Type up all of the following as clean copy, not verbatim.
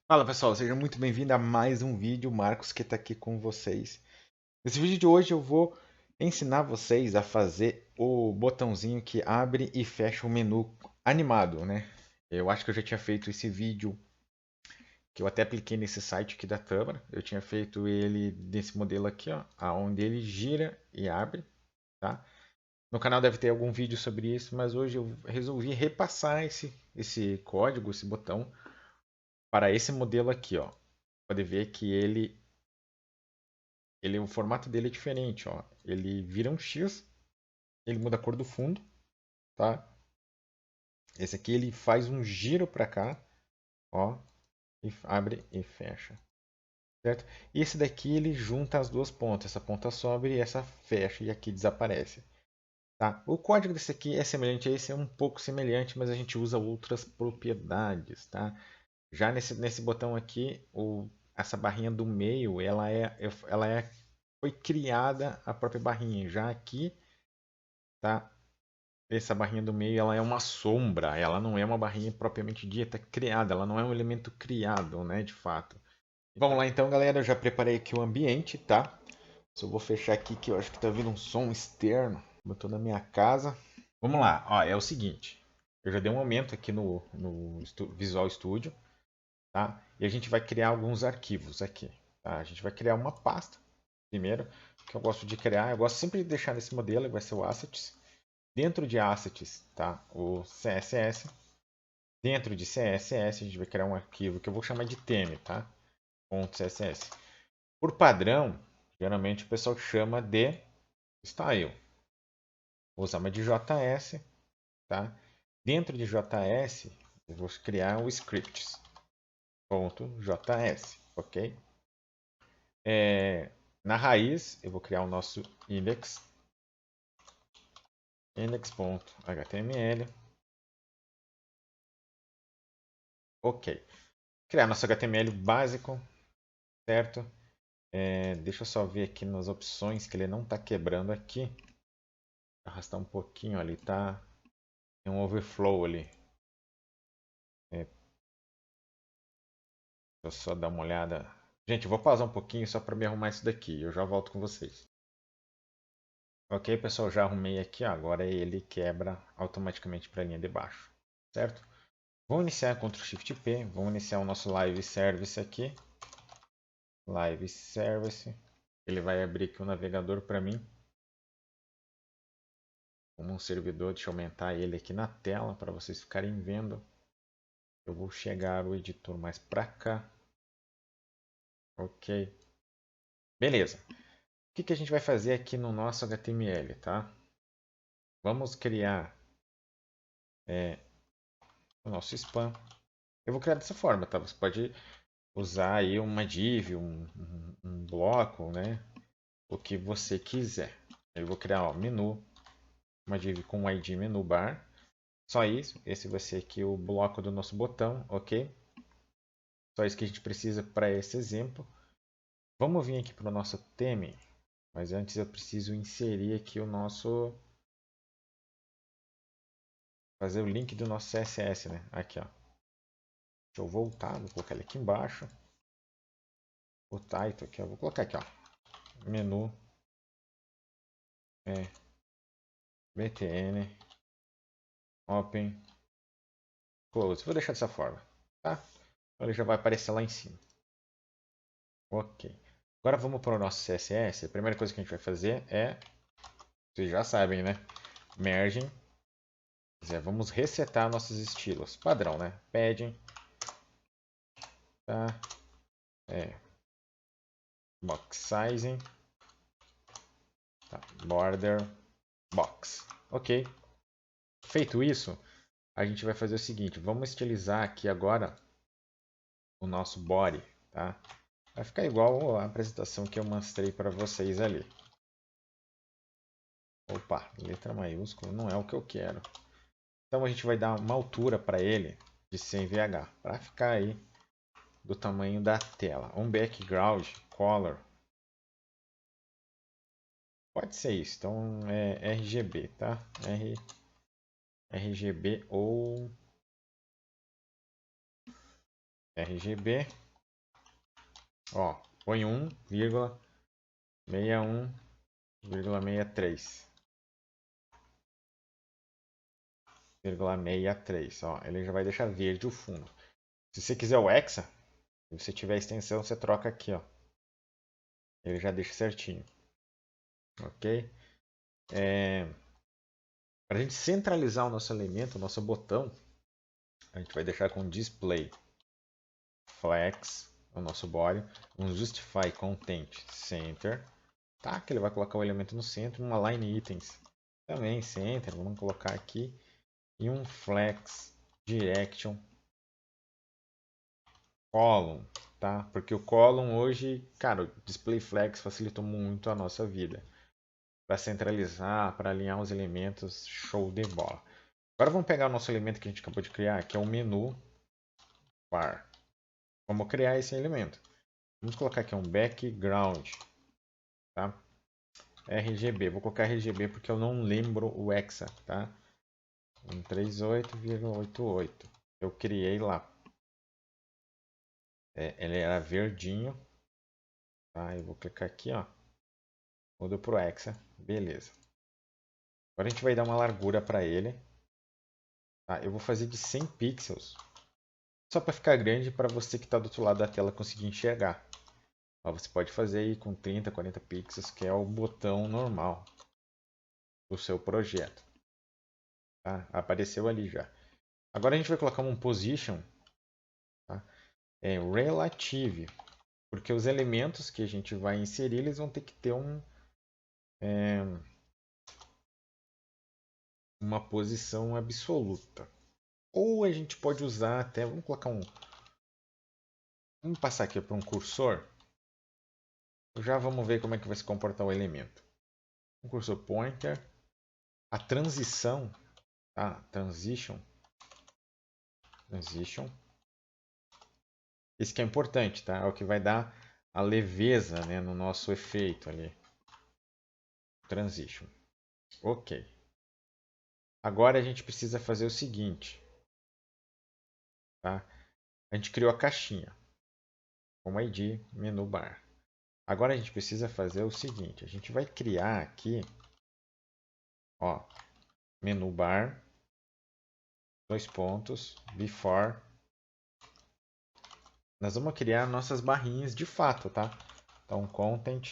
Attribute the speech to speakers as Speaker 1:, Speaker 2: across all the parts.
Speaker 1: Fala pessoal, seja muito bem-vindo a mais um vídeo. Marcos que está aqui com vocês. Nesse vídeo de hoje eu vou ensinar vocês a fazer o botãozinho que abre e fecha o menu animado, né? Eu acho que eu já tinha feito esse vídeo que eu até apliquei nesse site aqui da Câmara. Eu tinha feito ele desse modelo aqui, ó, onde ele gira e abre, tá? No canal deve ter algum vídeo sobre isso, mas hoje eu resolvi repassar esse código, esse botão, para esse modelo aqui, ó. Pode ver que o formato dele é diferente, ó. Ele vira um X, ele muda a cor do fundo, tá? Esse aqui ele faz um giro para cá, ó, e abre e fecha, certo? E esse daqui ele junta as duas pontas, essa ponta sobe e essa fecha e aqui desaparece, tá? O código desse aqui é semelhante a esse, é um pouco semelhante, mas a gente usa outras propriedades, tá? Já nesse botão aqui, essa barrinha do meio, foi criada a própria barrinha. Já aqui, tá? Essa barrinha do meio, ela é uma sombra, ela não é uma barrinha propriamente dita criada, ela não é um elemento criado, né, de fato. Vamos lá então, galera, eu já preparei aqui o ambiente, tá? Só vou fechar aqui que eu acho que tá vindo um som externo. Eu tô na minha casa. Vamos lá, ó, é o seguinte. Eu já dei um aumento aqui no Visual Studio, tá? E a gente vai criar alguns arquivos aqui, tá? A gente vai criar uma pasta, primeiro, que eu gosto de criar. Eu gosto sempre de deixar nesse modelo, que vai ser o Assets. Dentro de Assets, tá? O CSS. Dentro de CSS, a gente vai criar um arquivo que eu vou chamar de theme, tá? .css. Por padrão, geralmente o pessoal chama de style. Vou usar uma de JS, tá? Dentro de JS, eu vou criar o scripts.js, ok? Na raiz, eu vou criar o nosso index.html. Ok. Criar nosso HTML básico, certo? Deixa eu só ver aqui nas opções que ele não está quebrando aqui. Arrastar um pouquinho ali, tá? Tem um overflow ali. Deixa eu só dar uma olhada. Gente, eu vou pausar um pouquinho só para me arrumar isso daqui. Eu já volto com vocês. Ok, pessoal, já arrumei aqui. Ó, agora ele quebra automaticamente para a linha de baixo, certo? Vamos iniciar Ctrl Shift P. Vamos iniciar o nosso Live Service aqui. Live Service. Ele vai abrir aqui o navegador para mim. Como um servidor, deixa eu aumentar ele aqui na tela para vocês ficarem vendo. Eu vou chegar o editor mais para cá. Ok. Beleza. O que a gente vai fazer aqui no nosso HTML, tá? Vamos criar o nosso spam. Eu vou criar dessa forma, tá? Você pode usar aí uma div, um bloco, né? O que você quiser. Eu vou criar ó, menu, uma div com ID menu bar. Só isso. Esse vai ser aqui o bloco do nosso botão, ok? Só isso que a gente precisa para esse exemplo. Vamos vir aqui para o nosso theme, mas antes eu preciso inserir aqui o nosso... Fazer o link do nosso CSS, né? Aqui, ó. Deixa eu voltar, vou colocar ele aqui embaixo. O title aqui, ó. Vou colocar aqui, ó. Menu btn open close. Vou deixar dessa forma, tá? Então ele já vai aparecer lá em cima. Ok. Agora vamos para o nosso CSS. A primeira coisa que a gente vai fazer é, vocês já sabem, né? Merging. Vamos resetar nossos estilos. Padrão, né? Padding. Tá? Box sizing. Tá? Border box. Ok. Feito isso, a gente vai fazer o seguinte. Vamos estilizar aqui agora o nosso body, tá? Vai ficar igual a apresentação que eu mostrei para vocês ali. Opa, letra maiúscula não é o que eu quero. Então a gente vai dar uma altura para ele de 100 VH, para ficar aí do tamanho da tela. Um background color. Pode ser isso, então é RGB, tá? RGB ou RGB, ó, põe 1,61,63. 0,63, ó, ele já vai deixar verde o fundo. Se você quiser o hexa, se você tiver a extensão, você troca aqui, ó. Ele já deixa certinho. Ok? Para a gente centralizar o nosso elemento, o nosso botão, a gente vai deixar com display flex, o nosso body, um justify content center, tá? Que ele vai colocar o elemento no centro, uma line items também center, vamos colocar aqui, e um flex direction column, tá? Porque o column hoje, cara, o display flex facilitou muito a nossa vida para centralizar, para alinhar os elementos, show de bola. Agora vamos pegar o nosso elemento que a gente acabou de criar, que é o menu bar. Vamos criar esse elemento. Vamos colocar aqui um background, tá? RGB. Vou colocar RGB porque eu não lembro o hexa, tá? 138,88. Eu criei lá. Ele era verdinho, tá? Eu vou clicar aqui, ó. Mudou pro hexa. Beleza. Agora a gente vai dar uma largura para ele. Tá? Eu vou fazer de 100 pixels. Só para ficar grande para você que está do outro lado da tela conseguir enxergar. Mas você pode fazer aí com 30, 40 pixels, que é o botão normal do seu projeto. Tá? Apareceu ali já. Agora a gente vai colocar um position, tá? Relative, porque os elementos que a gente vai inserir, eles vão ter que ter uma posição absoluta. Ou a gente pode usar até, vamos colocar vamos passar aqui para um cursor. Já vamos ver como é que vai se comportar o elemento. Um cursor pointer, a transição, tá? Transition. Isso que é importante, tá? É o que vai dar a leveza, né, no nosso efeito ali. Transition. Ok. Agora a gente precisa fazer o seguinte, tá? A gente criou a caixinha com ID, menu bar. Agora a gente precisa fazer o seguinte, a gente vai criar aqui, ó, menu bar, dois pontos, before. Nós vamos criar nossas barrinhas de fato, tá? Então, content,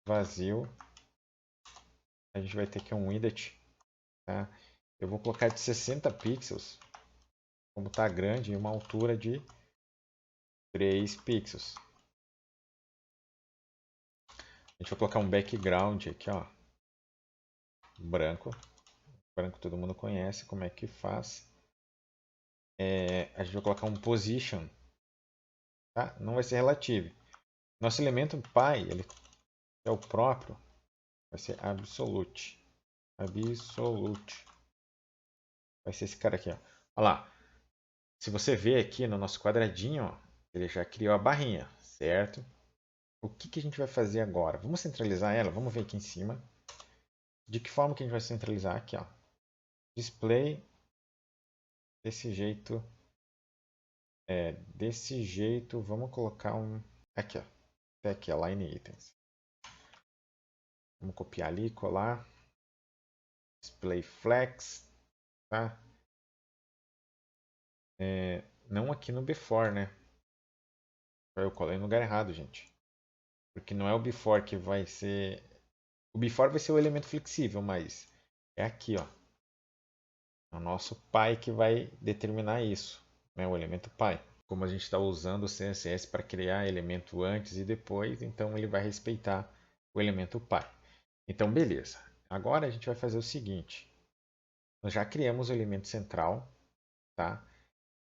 Speaker 1: vazio. A gente vai ter aqui um widget, tá? Eu vou colocar de 60 pixels, como está grande, em uma altura de 3 pixels. A gente vai colocar um background aqui, ó, branco. Branco todo mundo conhece, como é que faz. A gente vai colocar um position, tá? Não vai ser relative. Nosso elemento pi, ele é o próprio, vai ser absolute. Absolute. Vai ser esse cara aqui, ó. Olha lá. Se você ver aqui no nosso quadradinho, ó, ele já criou a barrinha, certo? O que a gente vai fazer agora? Vamos centralizar ela? Vamos ver aqui em cima. De que forma que a gente vai centralizar? Aqui, ó. Display. Desse jeito. Desse jeito. Vamos colocar um... Aqui, ó. Até aqui, a line items. Vamos copiar ali, colar. Display flex. Tá? Não aqui no before, né? Eu colei no lugar errado, gente. Porque não é o before que vai ser... O before vai ser o elemento flexível, mas é aqui, ó. É o nosso pi que vai determinar isso, né? O elemento pi. Como a gente está usando o CSS para criar elemento antes e depois, então ele vai respeitar o elemento pi. Então, beleza. Agora a gente vai fazer o seguinte. Nós já criamos o elemento central, tá?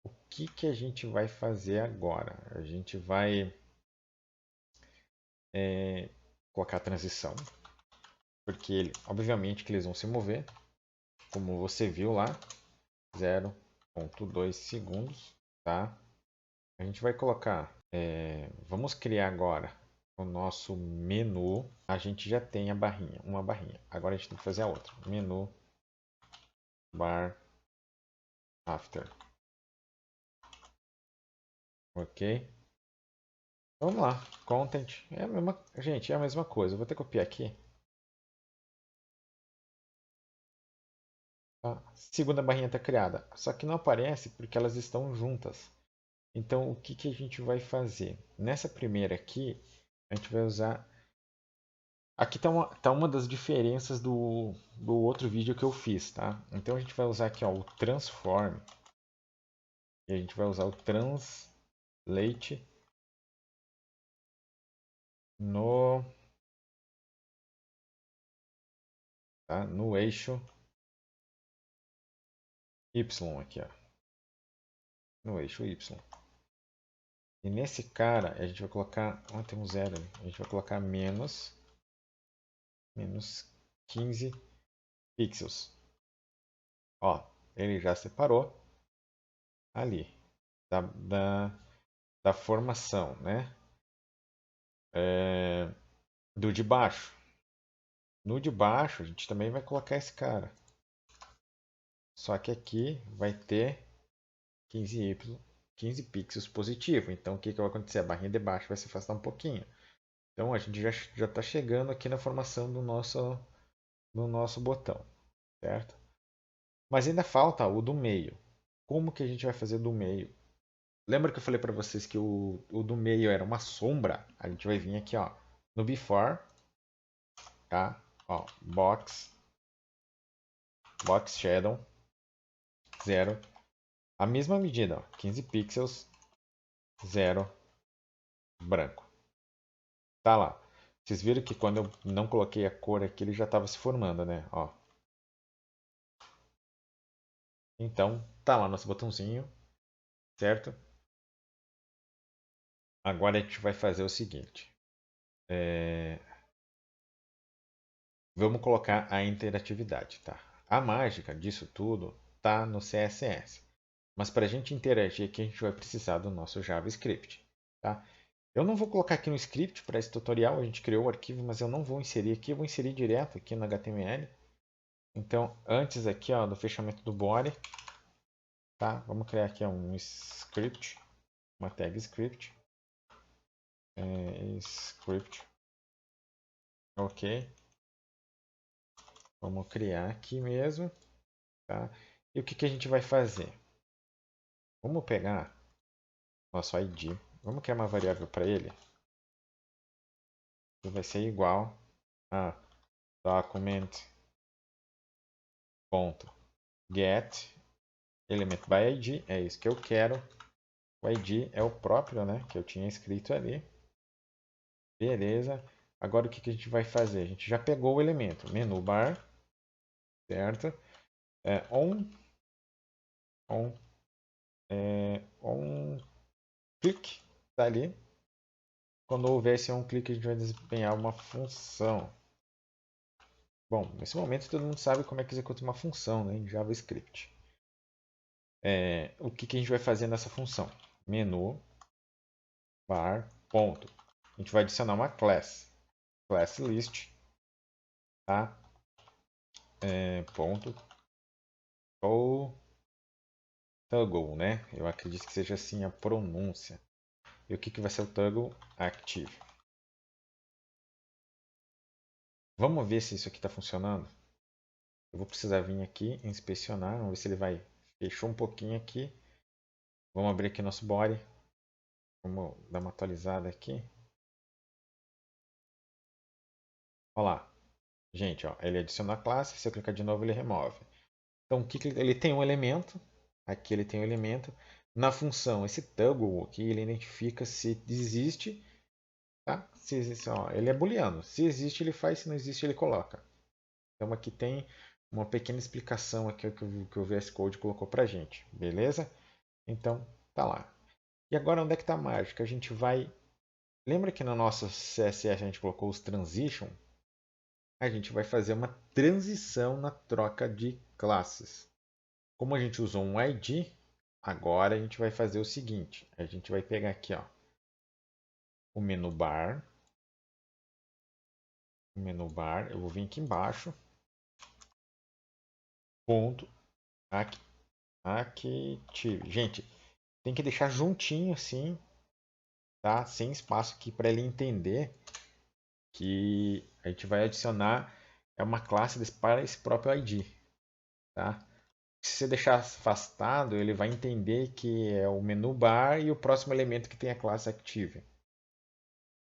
Speaker 1: O que a gente vai fazer agora? A gente vai colocar a transição, porque obviamente que eles vão se mover, como você viu lá, 0,2 segundos, tá? A gente vai colocar, vamos criar agora o nosso menu. A gente já tem a barrinha, uma barrinha. Agora a gente tem que fazer a outra. Menu bar after. Ok. Vamos lá. Content. É a mesma... Gente, é a mesma coisa. Eu vou ter que copiar aqui. Tá? Segunda barrinha está criada. Só que não aparece porque elas estão juntas. Então, o que, que a gente vai fazer? Nessa primeira aqui, a gente vai usar... Aqui tá uma das diferenças do outro vídeo que eu fiz, tá? Então, a gente vai usar aqui ó, o transform. E a gente vai usar o translate no, tá? No eixo Y aqui, ó. No eixo Y. E nesse cara, a gente vai colocar... tem um zero ali. A gente vai colocar menos 15 pixels. Ó, ele já separou ali da formação, né? Do de baixo. No de baixo, a gente também vai colocar esse cara. Só que aqui vai ter 15 pixels positivo. Então, o que, que vai acontecer? A barrinha de baixo vai se afastar um pouquinho. Então, a gente já está chegando aqui na formação do nosso botão, certo? Mas ainda falta o do meio. Como que a gente vai fazer do meio? Lembra que eu falei para vocês que o do meio era uma sombra? A gente vai vir aqui, ó, no before, tá? Ó, box shadow 0, a mesma medida, ó, 15 pixels, 0, branco. Tá lá. Vocês viram que quando eu não coloquei a cor aqui, ele já estava se formando, né? Ó. Então, tá lá nosso botãozinho, certo? Agora a gente vai fazer o seguinte. Vamos colocar a interatividade, tá? A mágica disso tudo tá no CSS. Mas para a gente interagir aqui, a gente vai precisar do nosso JavaScript, tá? Eu não vou colocar aqui no script para esse tutorial, a gente criou o arquivo, mas eu não vou inserir aqui, eu vou inserir direto aqui no HTML. Então, antes aqui ó, do fechamento do body, tá? Vamos criar aqui um script, uma tag script. Script, ok. Vamos criar aqui mesmo, tá? E o que, que a gente vai fazer? Vamos pegar nosso ID, vamos criar uma variável para ele, que vai ser igual a document.get element by ID, é isso que eu quero. O ID é o próprio, né, que eu tinha escrito ali. Beleza. Agora o que, que a gente vai fazer? A gente já pegou o elemento, menu bar, certo? On, on click, tá ali. Quando houver esse on click, a gente vai desempenhar uma função. Bom, nesse momento todo mundo sabe como é que executa uma função, né, em JavaScript. O que, que a gente vai fazer nessa função? Menu var ponto. A gente vai adicionar uma class list, tá? Ponto ou toggle, né? Eu acredito que seja assim a pronúncia. E o que, que vai ser o toggle active? Vamos ver se isso aqui está funcionando. Eu vou precisar vir aqui inspecionar, vamos ver se ele vai. Fechou um pouquinho aqui. Vamos abrir aqui nosso body. Vamos dar uma atualizada aqui. Olha lá. Gente, ó, ele adiciona a classe, se eu clicar de novo ele remove. Então, ele tem um elemento, aqui ele tem um elemento. Na função, esse toggle aqui, ele identifica se existe, tá? Se existe, ó, ele é booleano. Se existe, ele faz, se não existe, ele coloca. Então, aqui tem uma pequena explicação aqui que o VS Code colocou pra gente, beleza? Então, tá lá. E agora, onde é que está a mágica? A gente vai... Lembra que no nosso CSS a gente colocou os transition? A gente vai fazer uma transição na troca de classes. Como a gente usou um ID, agora a gente vai fazer o seguinte. A gente vai pegar aqui ó, o menu bar. Eu vou vir aqui embaixo. Ponto active. Gente, tem que deixar juntinho assim, tá? Sem espaço aqui para ele entender que a gente vai adicionar uma classe para esse próprio ID, tá? Se você deixar afastado, ele vai entender que é o menu bar e o próximo elemento que tem a classe active,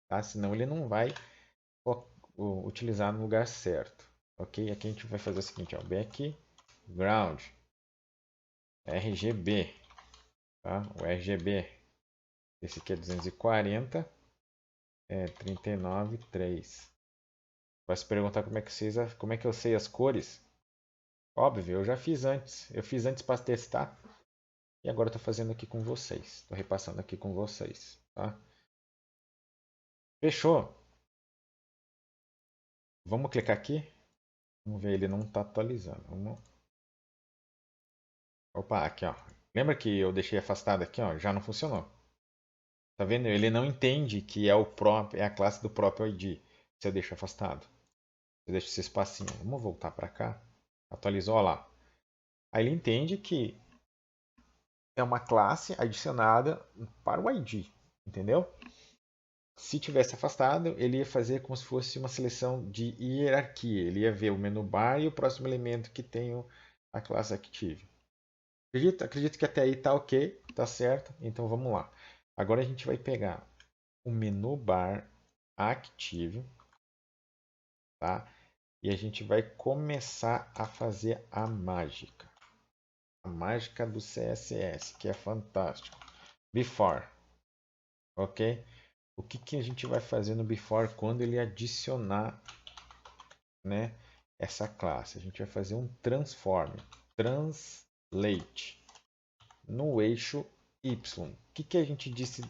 Speaker 1: tá? Senão ele não vai utilizar no lugar certo, ok? Aqui a gente vai fazer o seguinte, ó, background RGB, tá? O RGB, esse aqui é 240, é 39,3. Vai se perguntar como é que eu sei as cores? Óbvio, eu já fiz antes. Eu fiz antes para testar e agora estou fazendo aqui com vocês. Estou repassando aqui com vocês, tá? Fechou? Vamos clicar aqui. Vamos ver, ele não está atualizando. Opa, aqui, ó. Lembra que eu deixei afastado aqui, ó? Já não funcionou. Tá vendo? Ele não entende que é a classe do próprio ID. Se eu deixo afastado. Eu deixo esse espacinho. Vamos voltar para cá. Atualizou, ó lá. Aí ele entende que é uma classe adicionada para o ID. Entendeu? Se tivesse afastado, ele ia fazer como se fosse uma seleção de hierarquia. Ele ia ver o menu bar e o próximo elemento que tem a classe active. Acredito que até aí tá ok, tá certo. Então vamos lá. Agora a gente vai pegar o menu bar active, tá? E a gente vai começar a fazer a mágica. A mágica do CSS, que é fantástico. Before, ok? O que a gente vai fazer no before quando ele adicionar, né, essa classe? A gente vai fazer um transform, translate, no eixo Y. O que a gente disse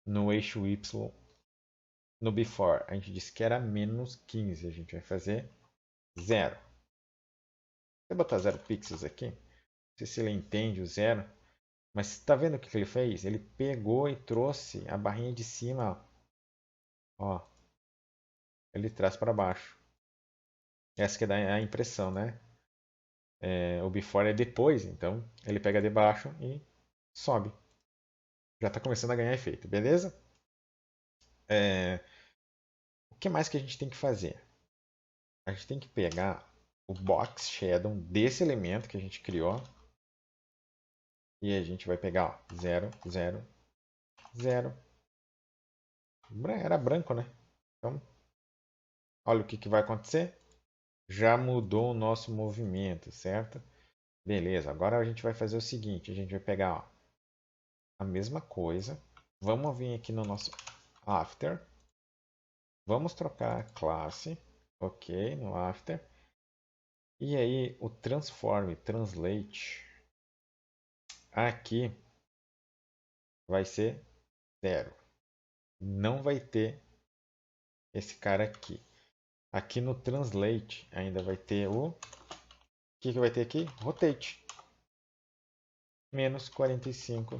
Speaker 1: no eixo Y no before? A gente disse que era menos 15. A gente vai fazer 0. Vou botar 0 pixels aqui. Não sei se ele entende o 0. Mas está vendo o que ele fez? Ele pegou e trouxe a barrinha de cima. Ó, ele traz para baixo. Essa que dá a impressão, né? O before é depois, então ele pega de baixo e sobe. Já está começando a ganhar efeito, beleza? O que mais que a gente tem que fazer? A gente tem que pegar o box shadow desse elemento que a gente criou e a gente vai pegar 0, 0, 0. Era branco, né? Então, olha o que vai acontecer. Já mudou o nosso movimento, certo? Beleza, agora a gente vai fazer o seguinte, a gente vai pegar ó, a mesma coisa, vamos vir aqui no nosso after, vamos trocar a classe, ok, no after, e aí o transform, translate, aqui vai ser 0, não vai ter esse cara aqui. Aqui no translate ainda vai ter o que vai ter aqui? Rotate, menos 45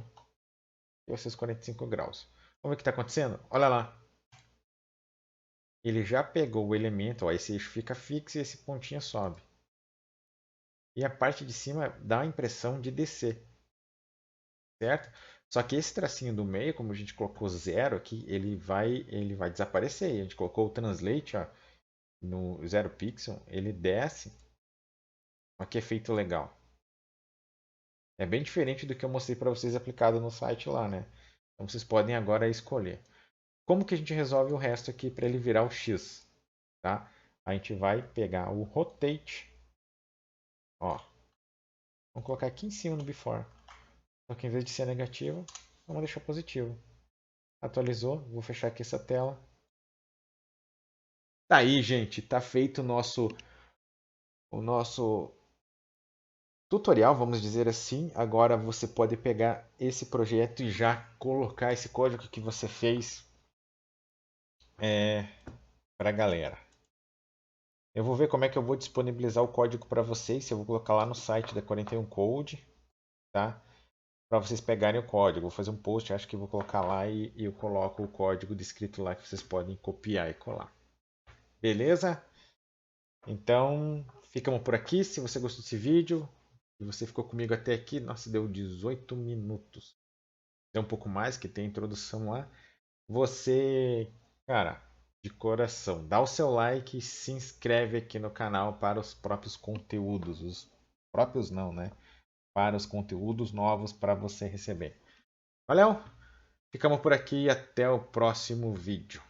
Speaker 1: e esses 45 graus. Vamos ver o que está acontecendo? Olha lá. Ele já pegou o elemento, ó, esse eixo fica fixo e esse pontinho sobe. E a parte de cima dá a impressão de descer. Certo? Só que esse tracinho do meio, como a gente colocou 0 aqui, ele vai desaparecer. A gente colocou o translate ó, no 0 pixel, ele desce. Olha que efeito legal. É bem diferente do que eu mostrei para vocês aplicado no site lá, né? Então vocês podem agora escolher. Como que a gente resolve o resto aqui para ele virar o X? Tá? A gente vai pegar o rotate. Ó, vamos colocar aqui em cima no before. Só que em vez de ser negativo, vamos deixar positivo. Atualizou, vou fechar aqui essa tela. Tá aí, gente, tá feito o nosso tutorial, vamos dizer assim. Agora você pode pegar esse projeto e já colocar esse código que você fez para a galera. Eu vou ver como é que eu vou disponibilizar o código para vocês. Se eu vou colocar lá no site da 41 Code, tá? Para vocês pegarem o código. Vou fazer um post, acho que vou colocar lá e eu coloco o código descrito lá que vocês podem copiar e colar. Beleza? Então, ficamos por aqui. Se você gostou desse vídeo e você ficou comigo até aqui, nossa, deu 18 minutos. tem um pouco mais, que tem a introdução lá, você, cara, de coração, dá o seu like e se inscreve aqui no canal para os próprios conteúdos. Os próprios não, né? Para os conteúdos novos para você receber. Valeu! Ficamos por aqui e até o próximo vídeo.